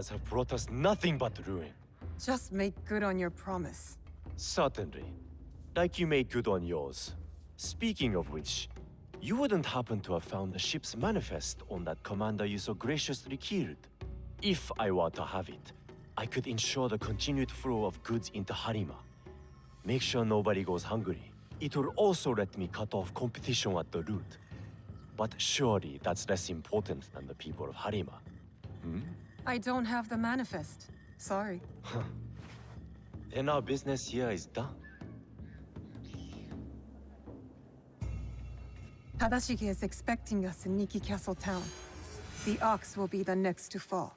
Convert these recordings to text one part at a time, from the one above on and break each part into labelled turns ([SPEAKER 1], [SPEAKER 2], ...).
[SPEAKER 1] have brought us nothing but ruin.
[SPEAKER 2] Just make good on your promise.
[SPEAKER 1] Certainly. Like you made good on yours. Speaking of which, you wouldn't happen to have found the ship's manifest on that commander you so graciously killed. If I were to have it, I could ensure the continued flow of goods into Harima. Make sure nobody goes hungry. It will also let me cut off competition at the root. But surely that's less important than the people of Harima.
[SPEAKER 2] I don't have the manifest. Sorry.
[SPEAKER 1] Then our business here is done.
[SPEAKER 2] Tadashige is expecting us in Miki Castle town. The Ox will be the next to fall.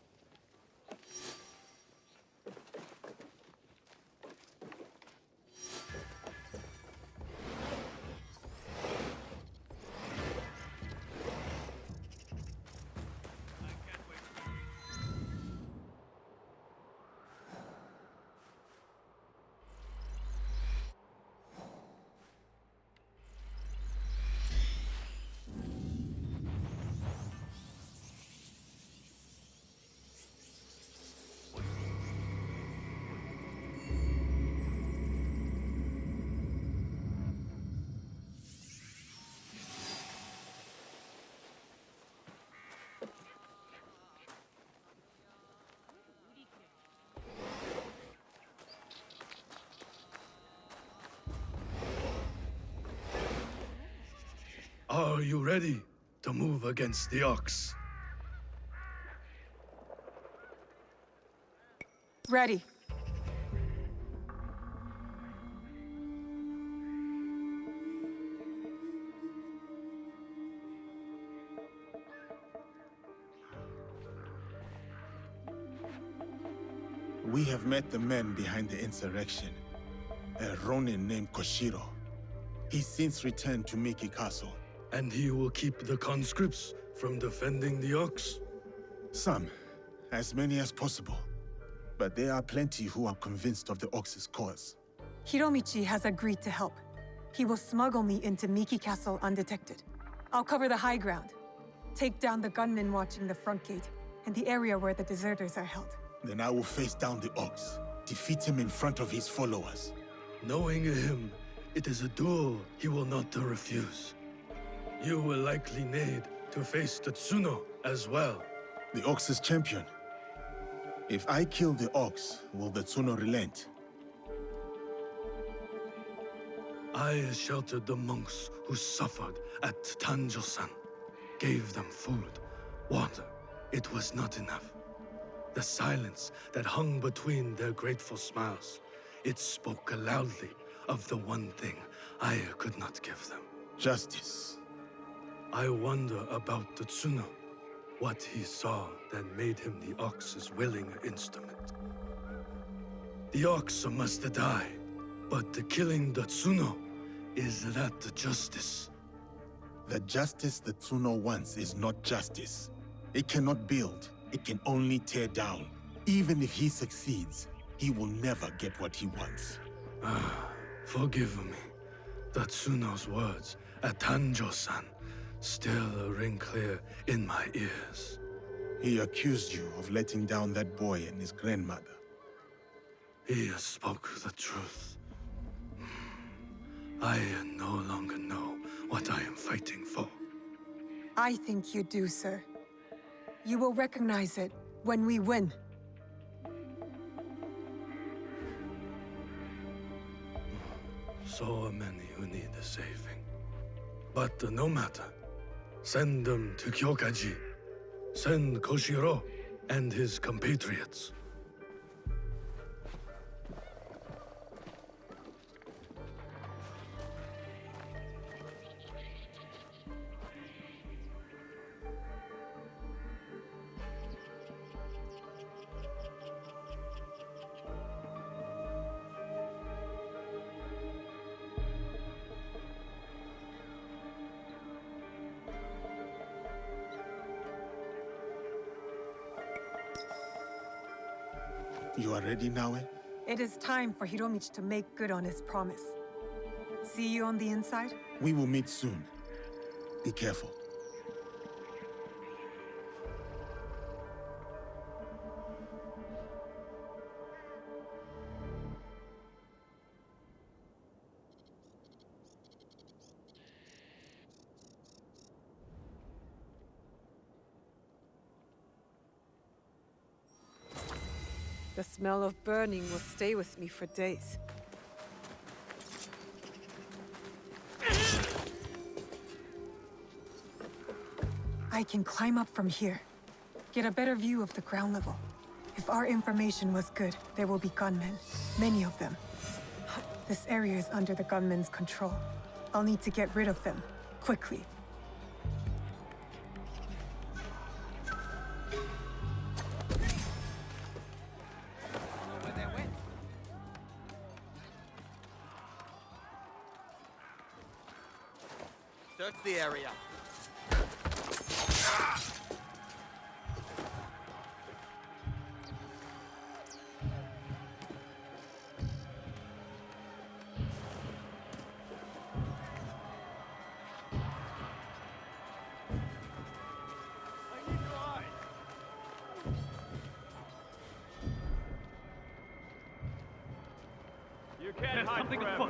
[SPEAKER 3] Are you ready to move against the Ox?
[SPEAKER 2] Ready.
[SPEAKER 4] We have met the men behind the insurrection. A Ronin named Koshiro. He's since returned to Miki Castle.
[SPEAKER 3] And he will keep the conscripts from defending the Ox?
[SPEAKER 4] Some, as many as possible. But there are plenty who are convinced of the Ox's cause.
[SPEAKER 2] Hiromichi has agreed to help. He will smuggle me into Miki Castle undetected. I'll cover the high ground. Take down the gunmen watching the front gate, and the area where the deserters are held.
[SPEAKER 4] Then I will face down the Ox, defeat him in front of his followers.
[SPEAKER 3] Knowing him, it is a duel he will not refuse. You will likely need to face Tetsuno as well.
[SPEAKER 4] The Ox's champion. If I kill the Ox, will the Tsuno relent?
[SPEAKER 3] I sheltered the monks who suffered at Tanjo-san. Gave them food, water. It was not enough. The silence that hung between their grateful smiles, it spoke loudly of the one thing I could not give them.
[SPEAKER 4] Justice.
[SPEAKER 3] I wonder about Tetsuno. What he saw that made him the Ox's willing instrument. The Ox must die, but killing the Tsuno, is that the justice?
[SPEAKER 4] The justice the Tsuno wants is not justice. It cannot build, it can only tear down. Even if he succeeds, he will never get what he wants.
[SPEAKER 3] Forgive me. Tetsuno's words at Tanjo-san still ring clear in my ears.
[SPEAKER 4] He accused you of letting down that boy and his grandmother.
[SPEAKER 3] He spoke the truth. I no longer know what I am fighting for.
[SPEAKER 2] I think you do, sir. You will recognize it when we win.
[SPEAKER 3] So many who need saving. But no matter. Send them to Kyokaji. Send Koshiro and his compatriots.
[SPEAKER 4] You are ready, Naue?
[SPEAKER 2] It is time for Hiromichi to make good on his promise. See you on the inside?
[SPEAKER 4] We will meet soon. Be careful.
[SPEAKER 2] The smell of burning will stay with me for days. I can climb up from here. Get a better view of the ground level. If our information was good, there will be gunmen. Many of them. This area is under the gunmen's control. I'll need to get rid of them. Quickly.
[SPEAKER 5] Search the area.
[SPEAKER 6] You can't hide forever.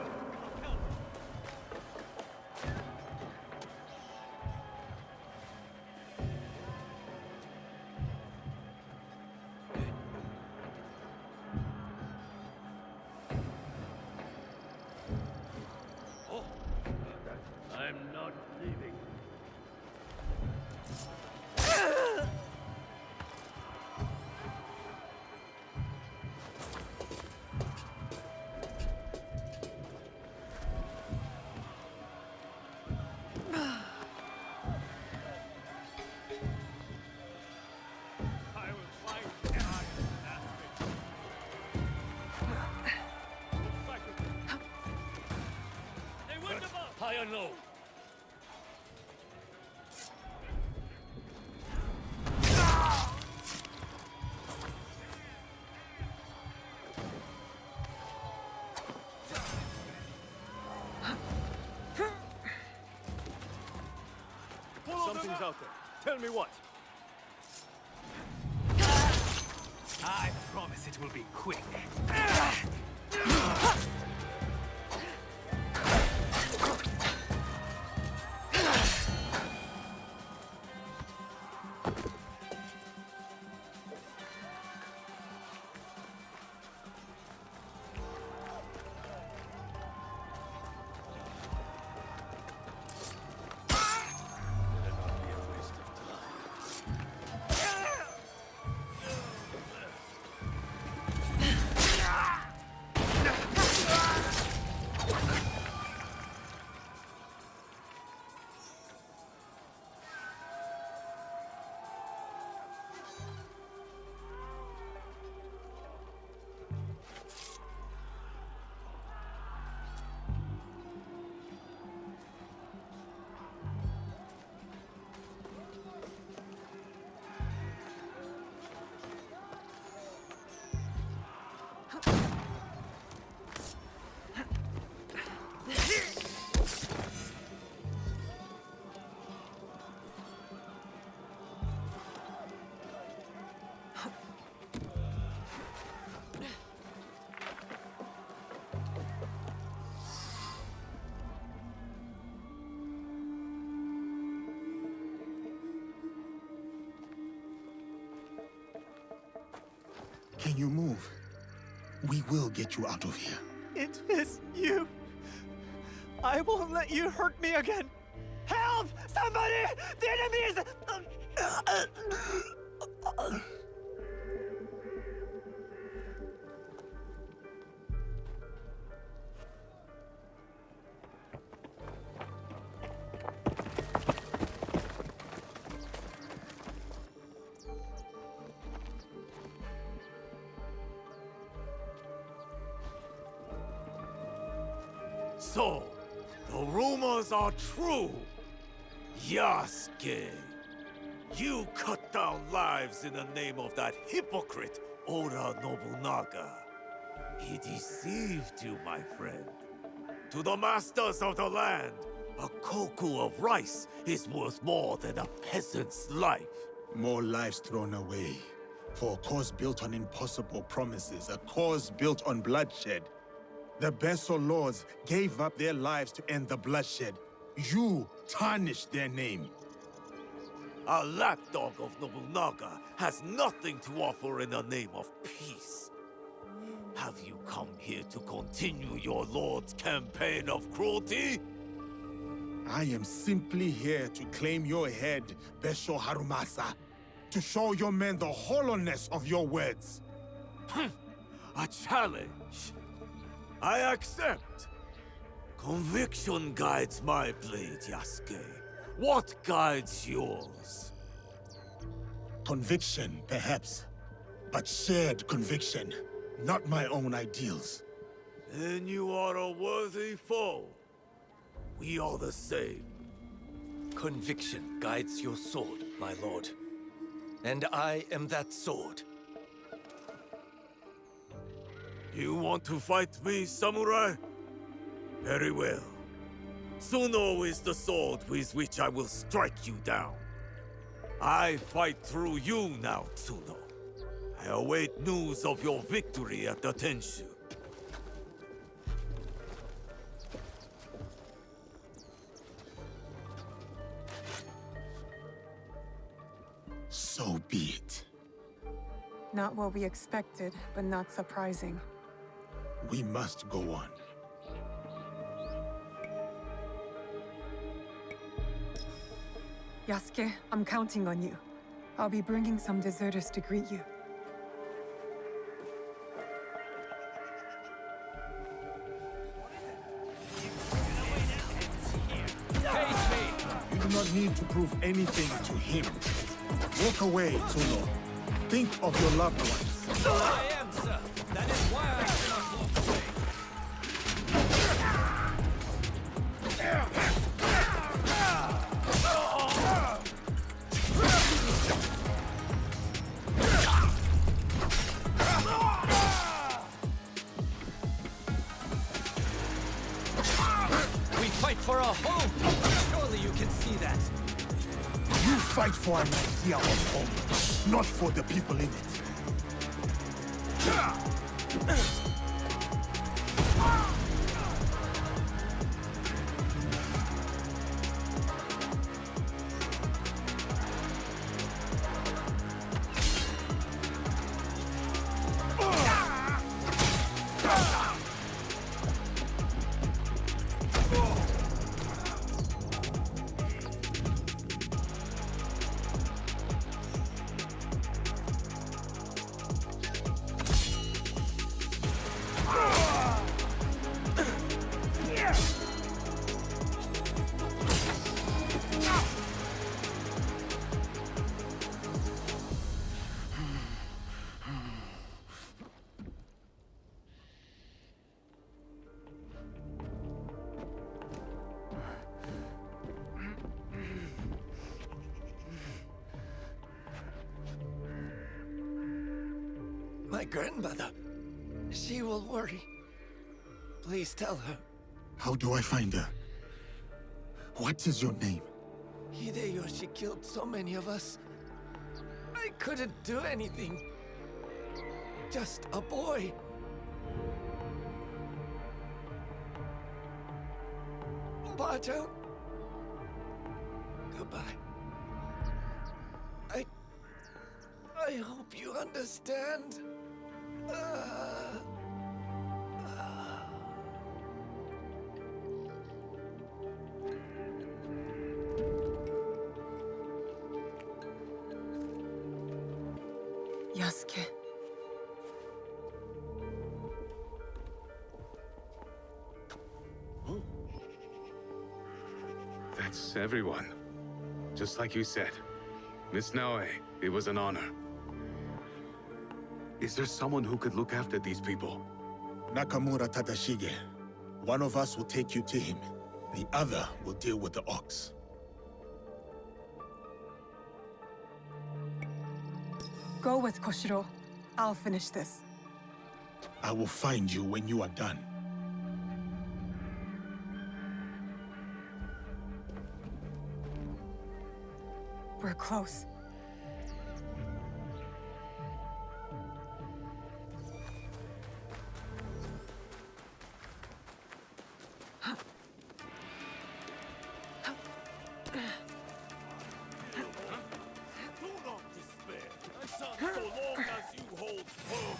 [SPEAKER 6] I'm not leaving. I will fight and I will ask it. We'll fight with them. They win them up! High and low. Something's out there. Tell me what.
[SPEAKER 7] I promise it will be quick.
[SPEAKER 4] Can you move? We will get you out of here.
[SPEAKER 7] It is you. I won't let you hurt me again. Help! Somebody! The enemy is...
[SPEAKER 8] So, the rumors are true. Yasuke, you cut down lives in the name of that hypocrite, Oda Nobunaga. He deceived you, my friend. To the masters of the land, a koku of rice is worth more than a peasant's life.
[SPEAKER 4] More lives thrown away. For a cause built on impossible promises, a cause built on bloodshed. The Besso lords gave up their lives to end the bloodshed. You tarnished their name.
[SPEAKER 8] A lapdog of Nobunaga has nothing to offer in the name of peace. Have you come here to continue your lord's campaign of cruelty?
[SPEAKER 4] I am simply here to claim your head, Besho Harumasa. To show your men the hollowness of your words.
[SPEAKER 8] A challenge. I accept. Conviction guides my blade, Yasuke. What guides yours?
[SPEAKER 4] Conviction, perhaps. But shared conviction, not my own ideals.
[SPEAKER 8] Then you are a worthy foe. We are the same.
[SPEAKER 7] Conviction guides your sword, my lord. And I am that sword.
[SPEAKER 8] You want to fight me, samurai? Very well. Tsuno is the sword with which I will strike you down. I fight through you now, Tsuno. I await news of your victory at the Tenshu.
[SPEAKER 4] So be it.
[SPEAKER 2] Not what we expected, but not surprising.
[SPEAKER 4] We must go on.
[SPEAKER 2] Yasuke, I'm counting on you. I'll be bringing some deserters to greet you.
[SPEAKER 4] You do not need to prove anything to him. Walk away, Tsuno. Think of your loved ones.
[SPEAKER 7] I am, sir. That is why I cannot walk away. We fight for our home. Surely you can see that.
[SPEAKER 4] You fight for an idea of home, not for the people in it.
[SPEAKER 7] My grandmother. She will worry. Please tell her.
[SPEAKER 4] How do I find her? What is your name?
[SPEAKER 7] Hideyoshi killed so many of us. I couldn't do anything. Just a boy. Bajan. Goodbye. I hope you understand.
[SPEAKER 2] Yasuke.
[SPEAKER 3] That's everyone. Just like you said. Miss Naoe, it was an honor. Is there someone who could look after these people?
[SPEAKER 4] Nakamura Tadashige. One of us will take you to him. The other will deal with the ox.
[SPEAKER 2] Go with Koshiro. I'll finish this.
[SPEAKER 4] I will find you when you are done.
[SPEAKER 2] We're close.
[SPEAKER 8] Do not despair. So long as you hold firm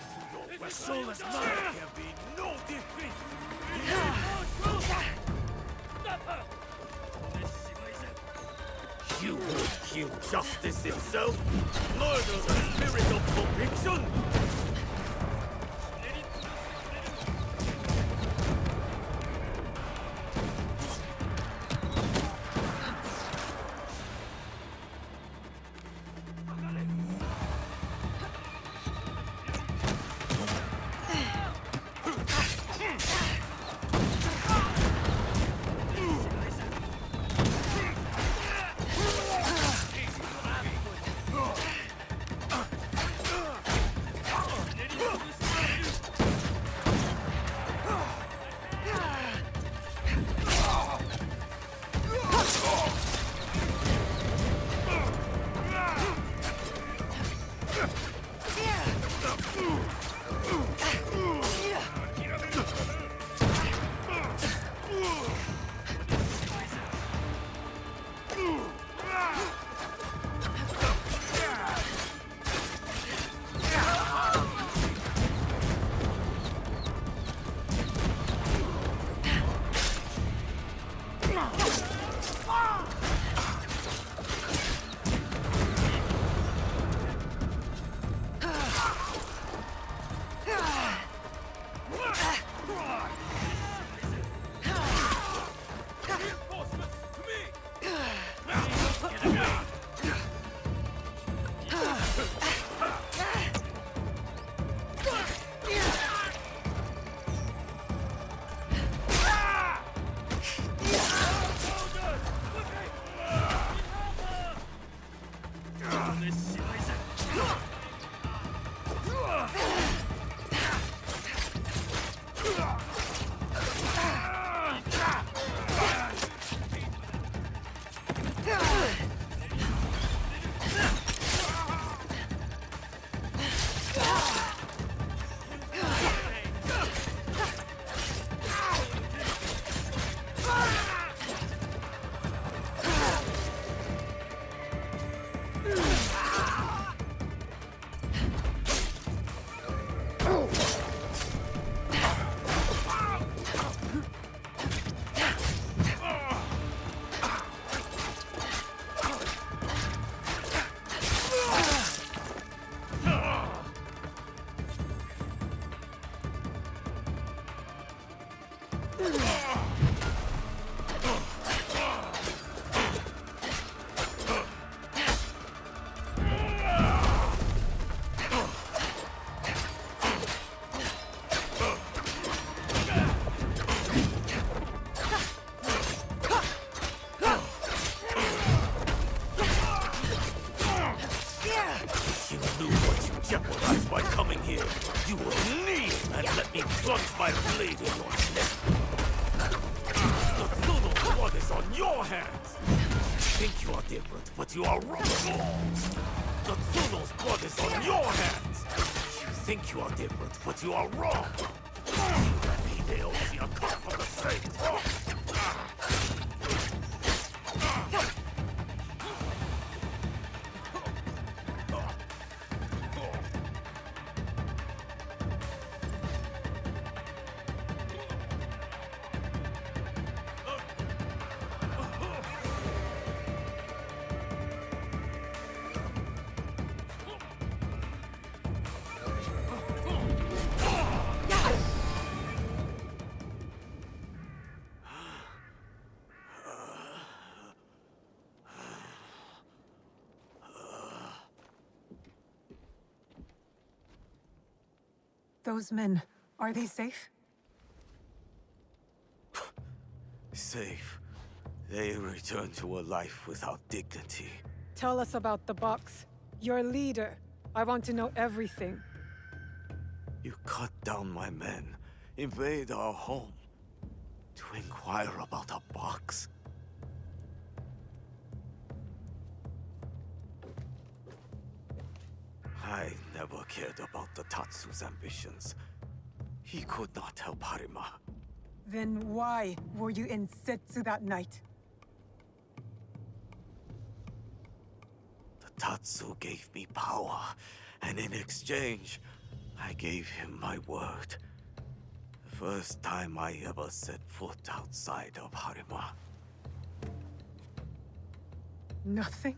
[SPEAKER 8] to your A soulless man can be no defeat!
[SPEAKER 6] Stop her!
[SPEAKER 8] You won't kill justice itself, nor the spirit of conviction! You will leave and let me plunge my blade in your neck. The Tsuno's blood is on your hands. You think you are different, but you are wrong. The Tsuno's blood is on your hands. You think you are different, but you are wrong. You and Hideyoshi are cut from the same cloth.
[SPEAKER 2] Those men, are they safe?
[SPEAKER 8] Safe. They return to a life without dignity.
[SPEAKER 2] Tell us about the box. Your leader. I want to know everything.
[SPEAKER 8] You cut down my men, invade our home, to inquire about a box. I never cared about the Tatsu's ambitions. He could not help Harima.
[SPEAKER 2] Then why were you in Setsu that night?
[SPEAKER 8] The Tatsu gave me power, and in exchange, I gave him my word. The first time I ever set foot outside of Harima.
[SPEAKER 2] Nothing?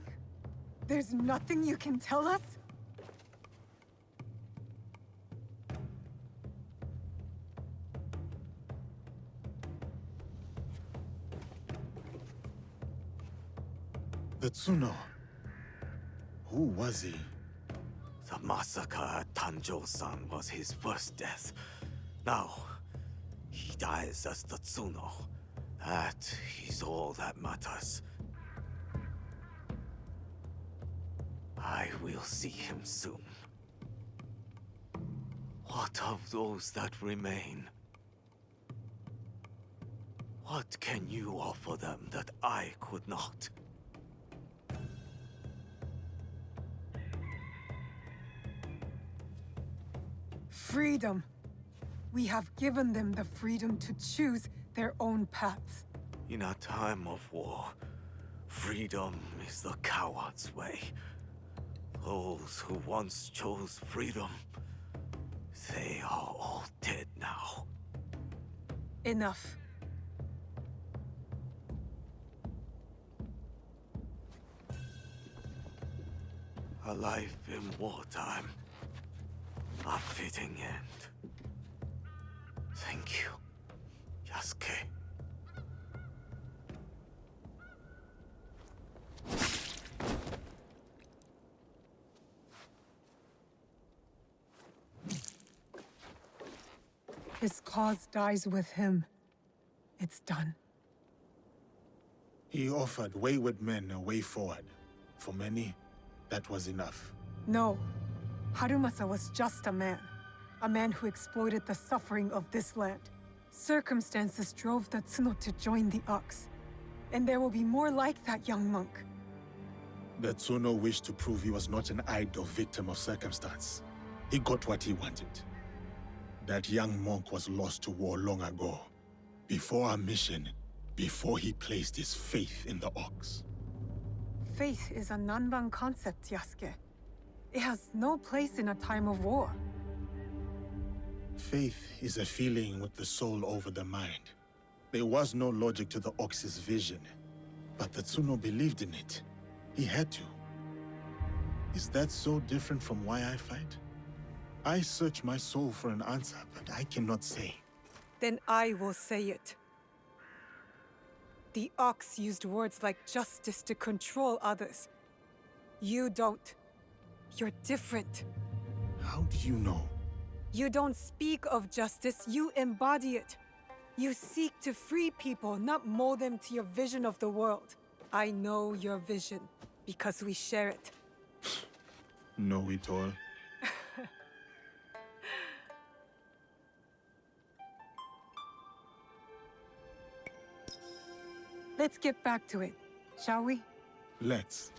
[SPEAKER 2] There's nothing you can tell us?
[SPEAKER 4] The Tsuno. Who was he?
[SPEAKER 8] The massacre at Tanjo-san was his first death. Now, he dies as the Tsuno. That is all that matters. I will see him soon. What of those that remain? What can you offer them that I could not?
[SPEAKER 2] Freedom. We have given them the freedom to choose their own paths.
[SPEAKER 8] In a time of war, freedom is the coward's way. Those who once chose freedom, they are all dead now.
[SPEAKER 2] Enough.
[SPEAKER 8] A life in wartime. A fitting end. Thank you, Yasuke.
[SPEAKER 2] His cause dies with him. It's done.
[SPEAKER 4] He offered wayward men a way forward. For many, that was enough.
[SPEAKER 2] No. Harumasa was just a man. A man who exploited the suffering of this land. Circumstances drove the Tsuno to join the Ox. And there will be more like that young monk.
[SPEAKER 4] The Tsuno wished to prove he was not an idle victim of circumstance. He got what he wanted. That young monk was lost to war long ago. Before our mission, before he placed his faith in the Ox.
[SPEAKER 2] Faith is a Nanban concept, Yasuke. It has no place in a time of war.
[SPEAKER 4] Faith is a feeling with the soul over the mind. There was no logic to the Ox's vision, but the Tsuno believed in it. He had to. Is that so different from why I fight? I search my soul for an answer, but I cannot say.
[SPEAKER 2] Then I will say it. The Ox used words like justice to control others. You don't. You're different.
[SPEAKER 4] How do you know?
[SPEAKER 2] You don't speak of justice, you embody it. You seek to free people, not mold them to your vision of the world. I know your vision, because we share it.
[SPEAKER 4] Know it all?
[SPEAKER 2] Let's get back to it, shall we?
[SPEAKER 4] Let's.